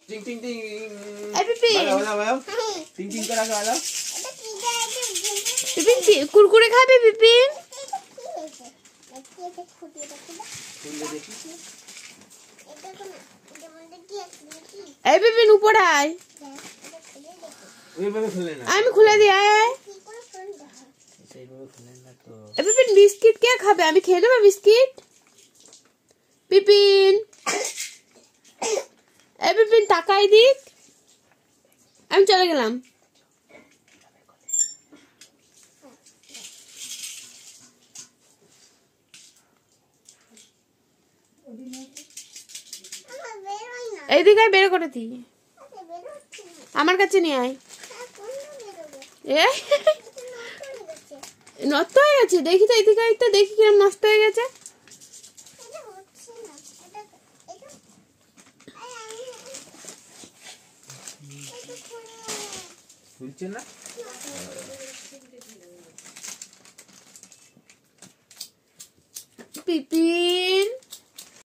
टिंग टिंग टिंग ए पिपिन वाला टिंग टिंग करा वाला पिपिन कुरकुरे खाबे पिपिन ए पिपिन ऊपर आय ওইভাবে খুলে না আমি খুলে দিই আয় সেইভাবে খুলে না তো এ পিপিন বিস্কিট কে খাবে আমি খেয়ে নেব বিস্কিট পিপিন এ পিপিন তাকাই দিক আমি চলে গেলাম এইদিকে বের করে দি আমার কাছে নিয়ে আয় এ নষ্ট হয়ে গেছে দেখি তো এইদিকে একটা দেখি কিরম নষ্ট হয়ে গেছে খুলছে না পিপিন